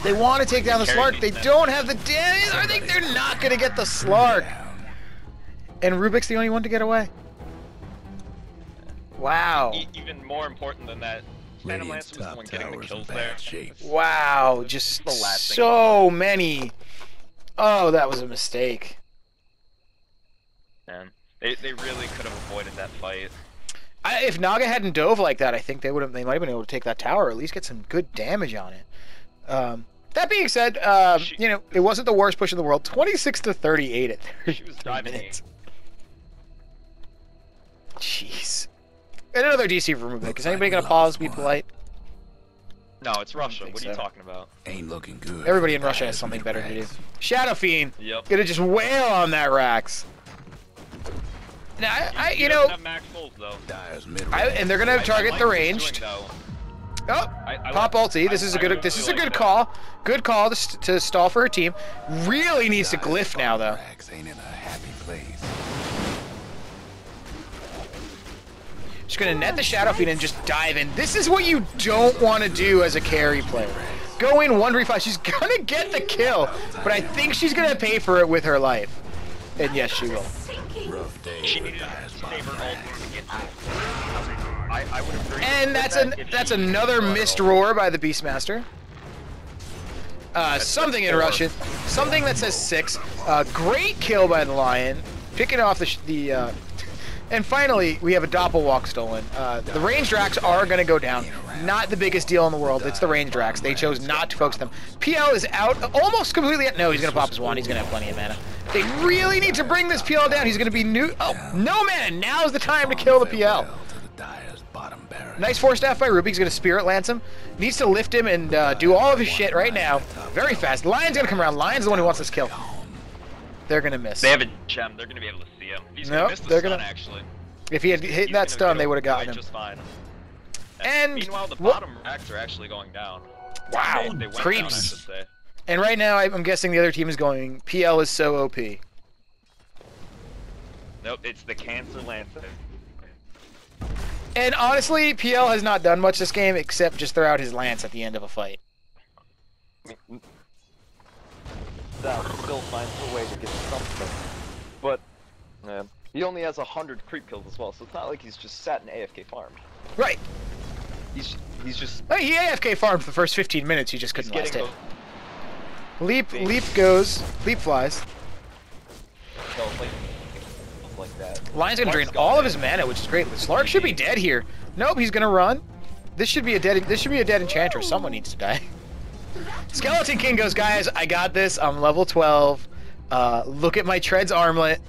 They want to take down the Slark. They don't have the damage. I think they're not going to get the Slark. And Rubik's the only one to get away. Wow. Even more important than that, Phantom Lancer was the one getting the kills there. Wow, just The last thing. so many. Oh, that was a mistake. Man, they really could have avoided that fight. If Naga hadn't dove like that, I think they might have been able to take that tower, or at least get some good damage on it. That being said, it wasn't the worst push in the world. 26-38 at 33 minutes. Jeez. And another DC for Rubik. Is anybody gonna pause, be polite? No, it's Russia. think What are you so. talking about? Ain't looking good. Everybody in Russia has something better to do. Shadow Fiend. Yep. Gonna just wail on that Rax. Now, He doesn't have max souls though. Dyer's mid and they're gonna target I the like what he's ranged. doing, though. Oh, I pop ulti. This is a good. really This is a like good that. call. Good call to stall for her team. Really needs to glyph now though. Ain't in a happy place. Just gonna net the Shadow Fiend and just dive in. This is what you don't want to do as a carry player. Go in 1v5. She's gonna get the kill, but I think she's gonna pay for it with her life. And yes, she will. Rough day She for needed to Dyer's save her bottom ult barracks. to get to I would agree. And with that's that if that's she another got missed ult. roar by the Beastmaster. Something in 4. Russian. Something that says 6. Great kill by the Lion. Picking off the and finally, we have a Doppelwalk stolen. The ranged Drax are going to go down. Not the biggest deal in the world. It's the ranged Drax. They chose not to focus them. PL is out almost completely. No, he's going to pop his wand. He's going to have plenty of mana. They really need to bring this PL down. He's going to be new. Oh, no mana. Now's the time to kill the PL. Farewell to the Dyer's bottom barracks. Nice force staff by Ruby. He's going to Spirit Lance him. Needs to lift him and do all of his shit right now. Very fast. Lion's going to come around. Lion's the one who wants this kill. They're going to miss. They have a gem. They're gonna be able to see him. He's Nope, gonna miss the they're stun gonna- actually. If he had hit He's that gonna stun, get they would have gotten away him. just fine. And meanwhile, the wha- bottom racks are actually going down. Wow, They went down, I creeps. should say. And right now, I'm guessing the other team is going, PL is so OP. Nope, it's the Cancer Lancer. And honestly, PL has not done much this game except just throw out his lance at the end of a fight. That still finds a way to get something. But he only has 100 creep kills as well, so it's not like he's just sat in AFK farmed. Right. He's just I mean, he AFK farmed for the first 15 minutes, he just he's couldn't last getting hit. those Leap goes, leap flies. kills like that. Lion's gonna drain Slark's all gone of his mana, which is great. Slark should be dead here. Nope, he's gonna run. This should be a dead enchantress. Someone needs to die. Skeleton King goes, guys, I got this. I'm level 12. Look at my Treads armlet.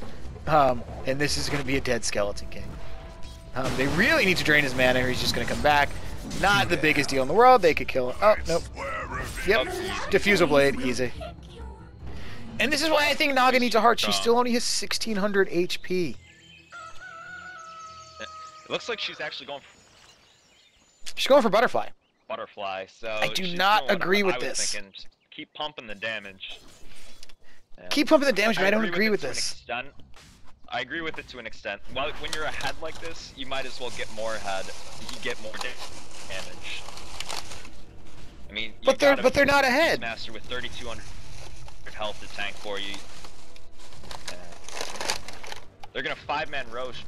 And this is gonna be a dead Skeleton King. They really need to drain his mana or he's just gonna come back. Not the biggest deal in the world. They could kill him. Oh, nope. Yep. Diffusal Blade, easy. And this is why I think Naga needs a heart. She still only has 1600 HP. It looks like she's actually going. She's going for Butterfly. butterfly. So I do she's not doing what agree with I was this. Thinking, just keep pumping the damage. Yeah. Keep pumping the damage, but I don't agree with it to an this. extent. I agree with it to an extent. Well, when you're ahead like this, you might as well get more ahead. You get more damage. I mean, you But they're not ahead. Master with 3,200 health to tank for you. They're gonna 5-man Roche,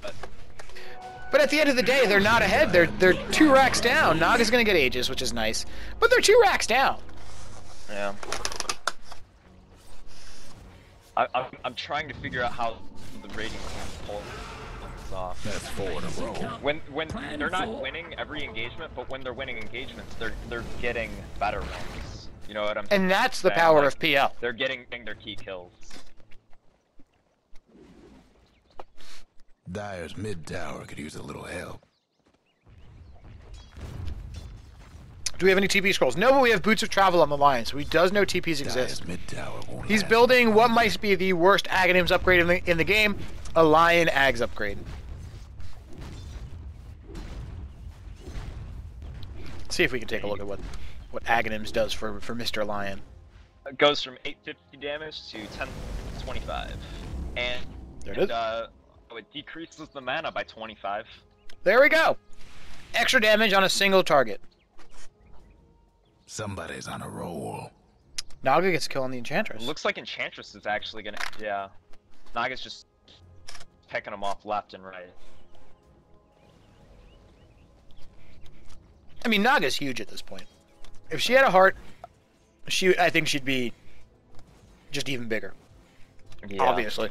But at the end of the day, they're not ahead. They're 2 racks down. Naga's gonna get Aegis, which is nice, but they're 2 racks down. yeah. I'm trying to figure out how the rating can pull this off. That's 4 in a row. When they're not winning every engagement, but when they're winning engagements, they're getting better ones. You know what I'm saying? And that's the saying? power Like, of PL. They're getting their key kills. Dire's mid tower could use a little help. Do we have any TP scrolls? No, but we have Boots of Travel on the line, so he does know TPs exist. Dire's mid tower won't He's last. building what might be the worst Aghanims upgrade in the game, a Lion Ags upgrade. Let's see if we can take a look at what Aghanims does for Mr. Lion. It goes from 850 damage to 1025, and There it is. it decreases the mana by 25. There we go. Extra damage on a single target. Somebody's on a roll. Naga gets a kill on the Enchantress. Looks like Enchantress is actually gonna. Yeah, Naga's just picking them off left and right. I mean, Naga's huge at this point. If she had a heart, I think she'd be just even bigger. Yeah. Obviously.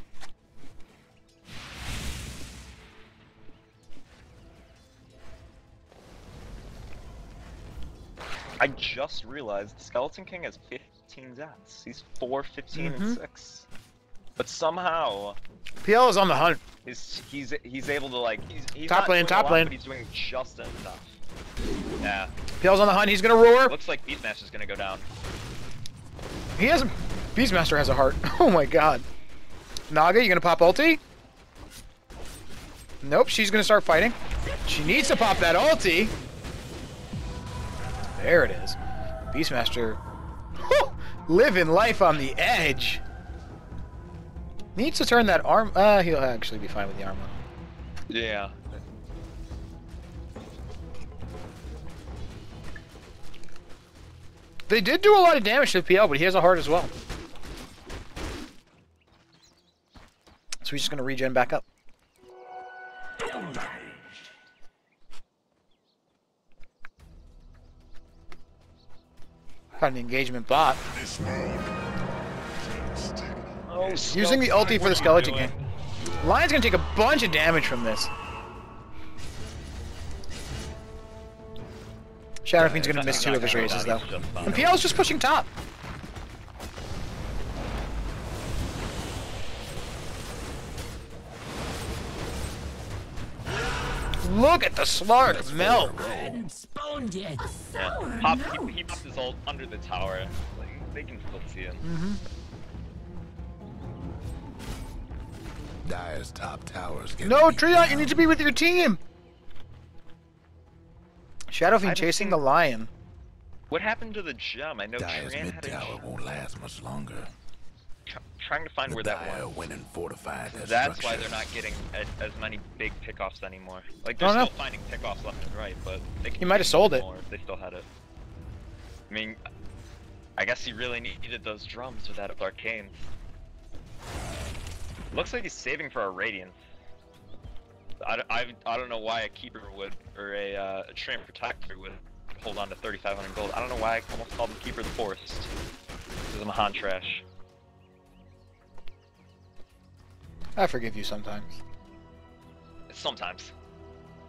I just realized Skeleton King has 15 deaths. He's 4, 15, and 6. But somehow PL is on the hunt. he's able to like he's Top not lane, doing top a lot, lane. but he's doing just enough. Yeah. PL's on the hunt. He's gonna roar. Looks like Beastmaster's gonna go down. He has. Beastmaster has a heart. Oh my god. Naga, you gonna pop ulti? Nope. She's gonna start fighting. She needs to pop that ulti. There it is. Beastmaster. Whew, living life on the edge. Needs to turn that arm. He'll actually be fine with the arm on. Yeah. They did do a lot of damage to PL, but he has a heart as well. So he's just gonna regen back up. Got an engagement bot. Oh, Using the ulti for the Skeleton King. Lion's gonna take a bunch of damage from this. Shadow Fiend's gonna miss 2 of his raises though. And PL's just pushing top. Look at the Slark melt. I hadn't spawned yet. Yeah. He popped his ult under the tower. Like, they can still see him. Dire's top tower's getting No, beat Treant, you down. need to be with your team. Shadow I Fiend haven't chasing seen- the lion. What happened to the gem? I know Dire's Tran mid had a tower won't last much longer. trying to find The where that Dire went. went and fortified their That's why structures. they're not getting as many big pickoffs anymore. Like I they're don't still finding pickoffs left and right, but they He might have sold it. more if they still had it. I mean, I guess he really needed those drums with that arcane. Looks like he's saving for a Radiance. I don't know why a Keeper would, or a Treant Protector would hold on to 3,500 gold. I don't know why I almost called him Keeper of the Forest. Because I'm Han trash. I forgive you sometimes. Sometimes.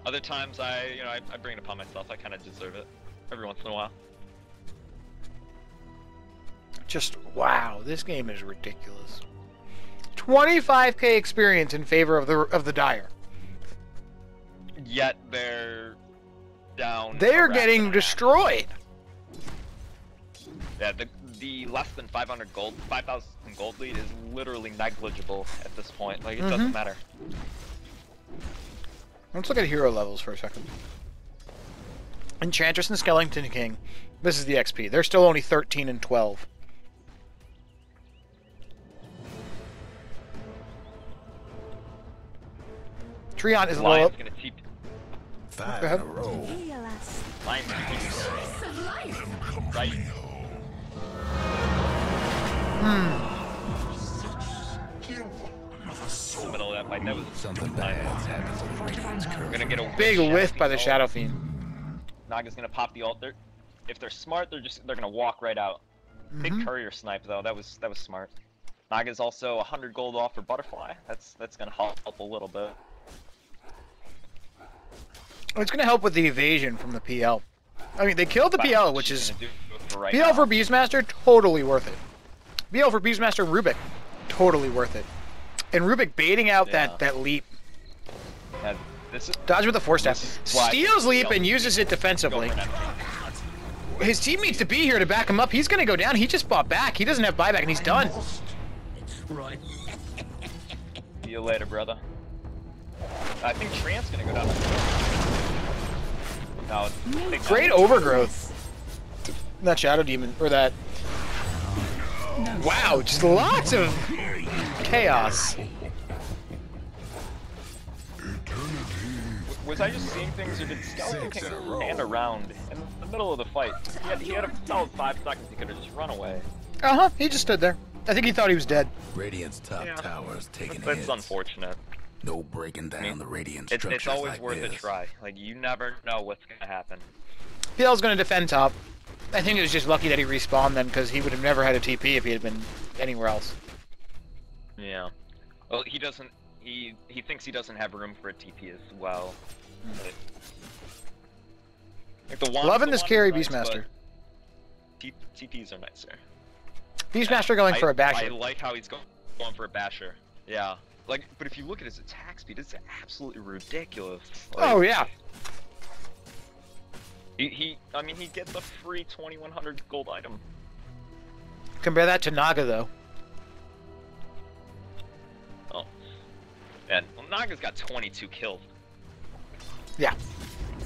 Other times I bring it upon myself. I kind of deserve it. Every once in a while. Just wow, this game is ridiculous. 25k experience in favor of the Dire. Yet they're down. They a are rack getting and a half. destroyed. Yeah, the less than 500 gold, 5,000 gold lead is literally negligible at this point. Like it doesn't matter. Let's look at hero levels for a second. Enchantress and Skeleton King. This is the XP. They're still only 13 and 12. Treant is low Lion's up. gonna TP. 5 Go in a ahead. row. Heal us. Lion's gonna TP. Right. In the middle of that fight, that was Something bad's happened to the Radiant's We're curse. gonna get a Big Shadow whiff by the Fiend Shadow ult. Fiend. Naga's gonna pop the ult. If they're smart, they're gonna walk right out. Big Mhm. courier snipe though. That was smart. Naga's also 100 gold off for Butterfly. That's gonna help a little bit. It's going to help with the evasion from the PL. I mean, they killed the But PL, which she's is... gonna do it for right PL now. for Beastmaster, totally worth it. PL for Beastmaster and Rubik, totally worth it. And Rubik baiting out Yeah. that leap. And this is Dodge with the force staff. This is why Steals leap PL and uses it go defensively. for an empty. His team needs to be here to back him up. He's going to go down. He just bought back. He doesn't have buyback, and he's done. Right. See you later, brother. I think Treant's gonna go down. No, big Great time. overgrowth. That Shadow Demon, or that... Wow, just lots of chaos. Was I just seeing things, or did Skeleton King stand around in the middle of the fight? He had a solid 5 seconds. He could have just run away. Uh-huh, he just stood there. I think he thought he was dead. Radiant's top Yeah. tower is taking That's hits. unfortunate. No breaking down I mean, the Radiant It's structures always like worth this. a try. Like, you never know what's gonna happen. PL's going to defend top. I think it was just lucky that he respawned then, because he would have never had a TP if he had been anywhere else. Yeah. Well, he doesn't. He thinks he doesn't have room for a TP as well. But, like the wand, Loving the this wand carry, is nice, Beastmaster. but TPs are nicer. Beastmaster going for a I basher. like how he's going for a basher. Yeah. Like, but if you look at his attack speed, it's absolutely ridiculous. Like, Oh, yeah. I mean, he gets a free 2100 gold item. Compare that to Naga, though. Oh. And well, Naga's got 22 kills. Yeah.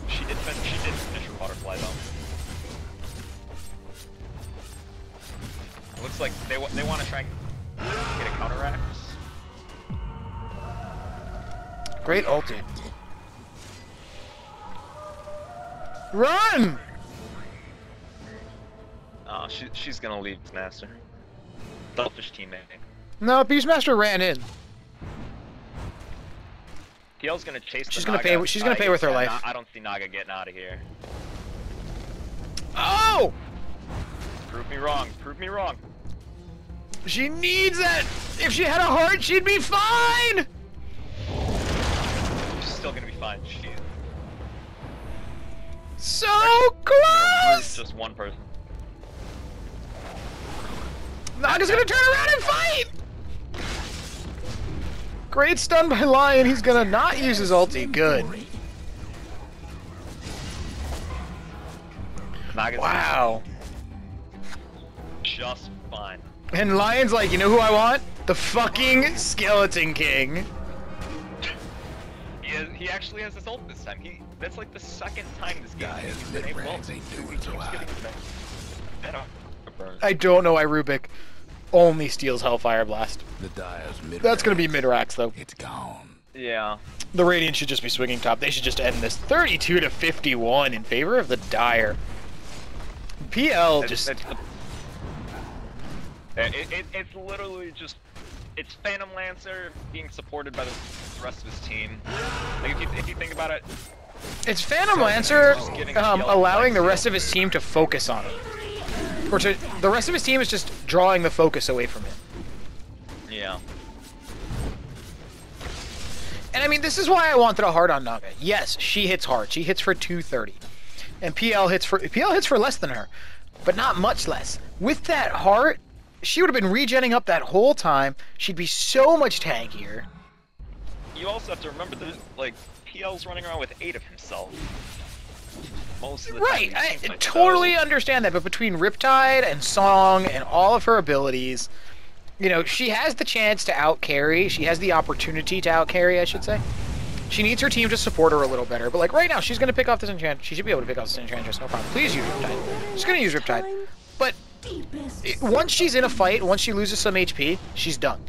She did finish her butterfly though. Looks like they want to try and get a counteract. Great ulti. Run! Oh, she's gonna leave Master. Selfish teammate. No, Beastmaster ran in. PL's gonna chase. She's the gonna Naga. pay- she's gonna pay with her Yeah, life. I don't see Naga getting out of here. Oh! Prove me wrong. Prove me wrong. She needs that! If she had a heart, she'd be fine! She's still gonna be fine. She. So It's close! just one person. Naga's gonna turn around and fight! Great stun by Lion. He's gonna not use his ulti. Good. Naga's Wow. just fine. And Lion's like, you know who I want? The fucking Skeleton King. He actually has his ult this time. That's like the second time this game Guys, he's been able mid-range to. ain't He doing keeps so hot. getting better. I don't know why Rubik only steals Hellfire Blast. The Dire's mid. That's gonna be mid-racks, though. It's gone. Yeah. The Radiant should just be swinging top. They should just end this 32 to 51 in favor of the Dire. PL just... It's literally just it's Phantom Lancer being supported by the rest of his team. Like if you think about it, It's Phantom Lancer Just giving PL allowing the flex. rest of his team to focus on him. Or the rest of his team is just drawing the focus away from him. yeah. And I mean, this is why I wanted a heart on Naga. Yes, she hits hard. She hits for 230. And PL hits for less than her, but not much less. With that heart, she would have been regenning up that whole time. She'd be so much tankier. You also have to remember that like PL's running around with 8 of himself. Most of the Right, time, I it seems like, totally so- understand that, but between Riptide and Song and all of her abilities, you know, she has the chance to out-carry. She has the opportunity to out-carry, I should say. She needs her team to support her a little better. But like right now, she's gonna pick off this Enchantress. She should be able to pick off this Enchantress, no problem. Please use Riptide. She's gonna use Riptide. But once she's in a fight, once she loses some HP, she's done.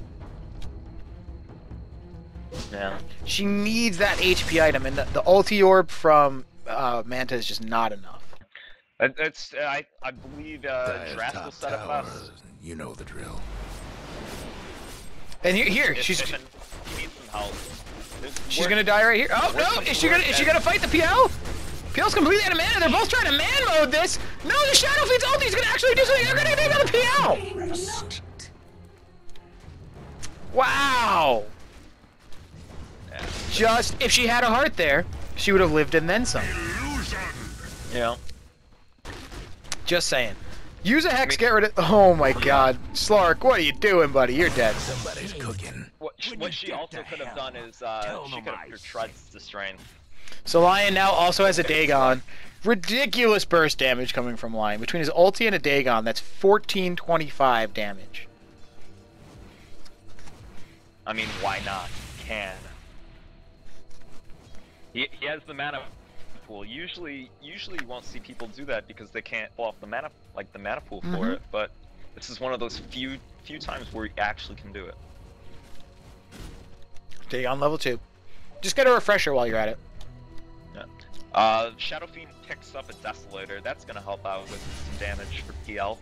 Yeah. She needs that HP item, and the ulti orb from Manta is just not enough. It's I believe Dire's Drask top will set up tower, us. you know the drill. And here, He she's needs some help. gonna die right here. Oh no! Is she gonna fight the PL? PL's completely out of mana. They're both trying to man mode this. No, the Shadow Fiend's ulti is gonna actually do something. They're gonna take out the PL. Wow. Just if she had a heart there, she would have lived and then some. Yeah. Just saying. Use a hex, get rid of. Oh my God, Slark, what are you doing, buddy? You're dead. Somebody's cooking. What she also could have done is she could have put Treads to strength. So Lion now also has a Dagon. Ridiculous burst damage coming from Lion. Between his ulti and a Dagon, that's 1425 damage. I mean, why not? He can. He has the mana pool. Usually you won't see people do that because they can't pull off the mana pool for it. But this is one of those few times where you actually can do it. Dagon level 2. Just get a refresher while you're at it. Yeah. Shadow Fiend picks up a Desolator. That's gonna help out with some damage for PL.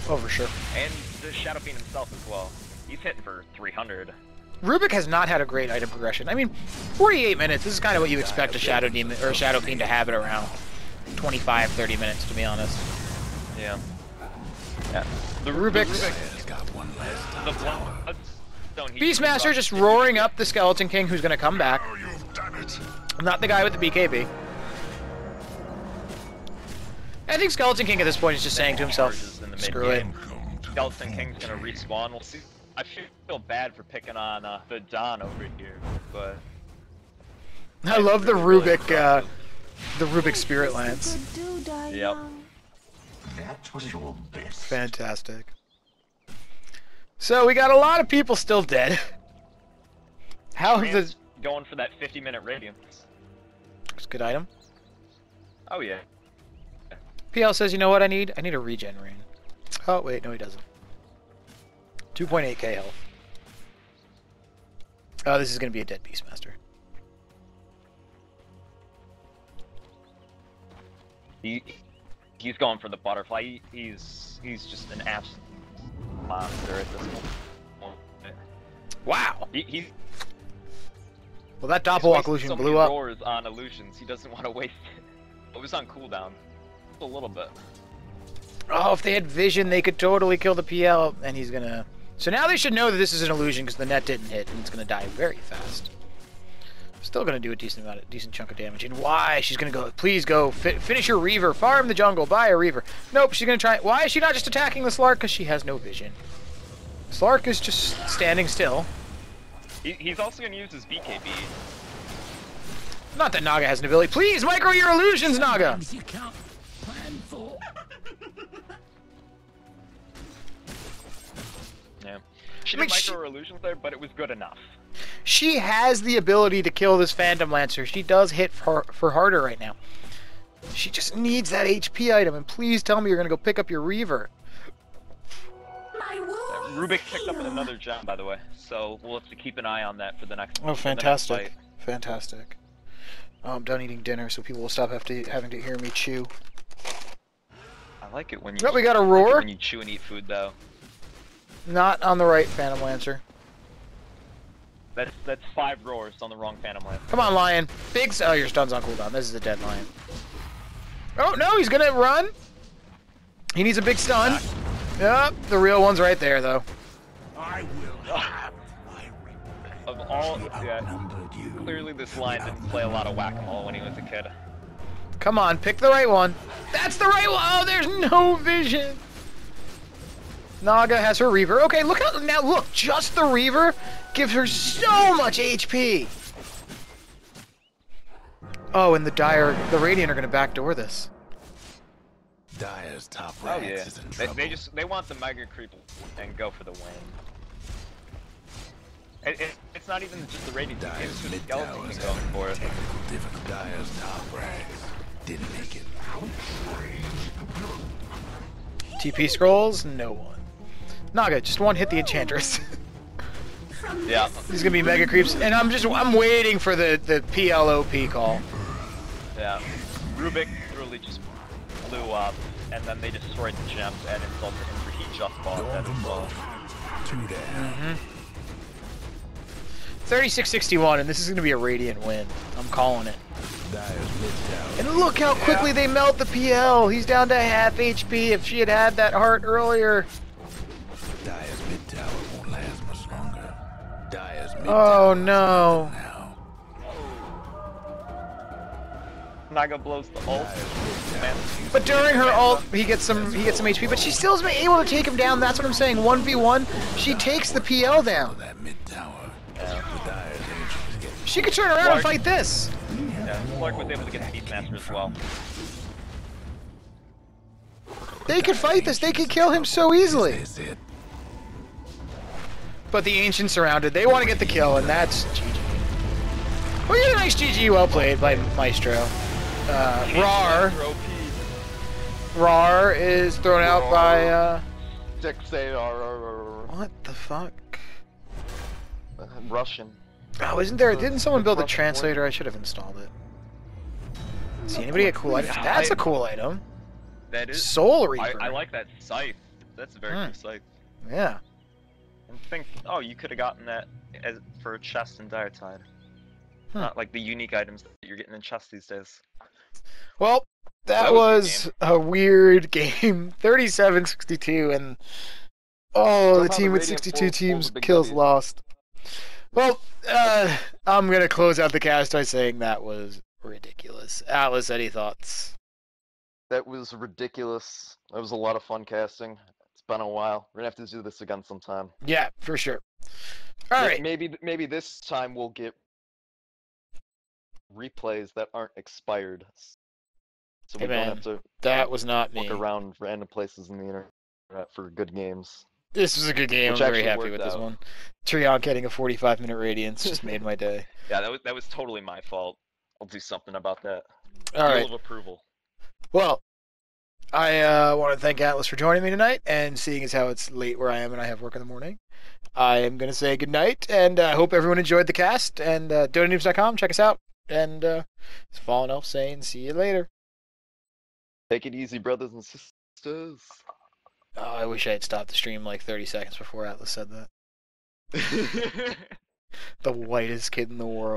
Oh, for sure. And the Shadow Fiend himself as well. He's hitting for 300. Rubik has not had a great item progression. I mean, 48 minutes. This is kind of what you expect a Shadow Demon or a Shadow Fiend to have it around 25, 30 minutes, to be honest. Yeah. Yeah. The Rubik's Dire's got one last top The tower. Bloodstone, Beastmaster just roaring up the Skeleton King, who's gonna come back. Not the guy with the BKB. I think Skeleton King at this point is just saying to himself, "Screw it." Skeleton King's gonna respawn. We'll see. I feel bad for picking on the Don over here, but I love the Rubik, the Rubik Spirit Lance. Yep. That was your best. Fantastic. So we got a lot of people still dead. How have the? Trans going for that 50-minute radiance. It's a good item. Oh yeah. PL says, "You know what I need? I need a regen ring." Oh wait, no, he doesn't. 2.8k health. Oh, this is gonna be a dead Beastmaster. He's going for the butterfly. He's just an absolute monster at this point. Wow. He's Well, that Doppelwalk wasted illusion so blew many up. roars on illusions. He doesn't want to waste it. It was on cooldown. A little bit. Oh, if they had vision, they could totally kill the PL, and he's gonna. So now they should know that this is an illusion because the net didn't hit, and it's gonna die very fast. Still gonna do a decent chunk of damage. And why? She's gonna go. Please go finish your Reaver. Farm the jungle. Buy a Reaver. Nope. She's gonna try. Why is she not just attacking the Slark? Because she has no vision. Slark is just standing still. He's also gonna use his BKB. Not that Naga has an ability. Please micro your illusions, Naga. Things you can't plan for. Yeah. She I mean, did micro illusions there, but it was good enough. She has the ability to kill this Phantom Lancer. She does hit for harder right now. She just needs that HP item, and please tell me you're gonna go pick up your Reaver. Rubik picked up another gem, by the way, so we'll have to keep an eye on that for the next. Oh, for the next fantastic. fight. Fantastic. I'm done eating dinner, so people will stop having to hear me chew. I like it when you. Oh, we got a I like it roar? when you chew and eat food, though. Not on the right, Phantom Lancer. That's 5 roars on the wrong Phantom Lance. Come on, Lion. Oh, your stun's on cooldown. This is a dead Lion. Oh, no, he's gonna run. He needs a big stun. Yep, the real one's right there, though. I will have my Of all, yeah, outnumbered you. clearly this Lion didn't play a lot of whack-a-mole when he was a kid. Come on, pick the right one. That's the right one. Oh, there's no vision. Naga has her Reaver. Okay, look how now. Look, just the Reaver gives her so much HP. Oh, and the Radiant are gonna backdoor this. Dire's top Oh ranks yeah, is in trouble. they want the Mega Creep and go for the win. It's not even just the radiant, it's Dire's just mid Skeleton towers going for it. technical difficulty. Dire's top rags didn't make it. TP scrolls? No one. Naga, just one hit the Enchantress. Yeah. These gonna be mega creeps, and I'm waiting for the PLOP call. Yeah. Rubik literally just blew up, and then they destroyed the gems and insulted him for he just bought that as well. 2 down. 36-61, and this is gonna be a Radiant win. I'm calling it. Dire's mid tower. And look how quickly they melt the PL. He's down to half HP. If she had had that heart earlier. Dire's mid tower won't last much longer. Dire's mid Oh tower no. now. Naga blows the ult. Man. But during her ult, he gets some HP. But she still is able to take him down. That's what I'm saying. 1v1, she takes the PL down. That mid tower. The Dire's Ancients get She could turn around and fight this. Yeah, Clark was able to get a Beastmaster as well. They could fight this. They could kill him so easily. this it. But the Ancients surrounded. They want to get the kill, and that's GG. Well, yeah, nice GG. Well played by Maestro. Rar is thrown out by, what the fuck? Russian. Oh, isn't there? Didn't someone build a translator? I should have installed it. See anybody get cool items? That's a cool item. That is. Soul Reaper. I like that scythe. That's a very cool scythe. Yeah. And think, oh, you could have gotten that as for a chest in Dire Tide. Not like the unique items that you're getting in chests these days. Well, that was a weird game. 37-62, and oh, the team with 62 teams kills lost. Well, I'm gonna close out the cast by saying that was ridiculous. Atlas, any thoughts? That was ridiculous. That was a lot of fun casting. It's been a while. We're gonna have to do this again sometime. Yeah, for sure. All right. Maybe this time we'll get replays that aren't expired, so Hey, we man, don't have to that was not me. look around random places in the internet for good games. This was a good game. Which I'm very actually happy worked with this out. one. Trion getting a 45-minute radiance just made my day. Yeah, that was totally my fault. I'll do something about that. All right. Seal of approval. Well, I want to thank Atlas for joining me tonight, and seeing as how it's late where I am and I have work in the morning, I am going to say good night, and I hope everyone enjoyed the cast, and DotaNoobs.com, check us out, and it's Fallen Elf saying see you later. Take it easy, brothers and sisters. Oh, I wish I had stopped the stream like 30 seconds before Atlas said that. The whitest kid in the world.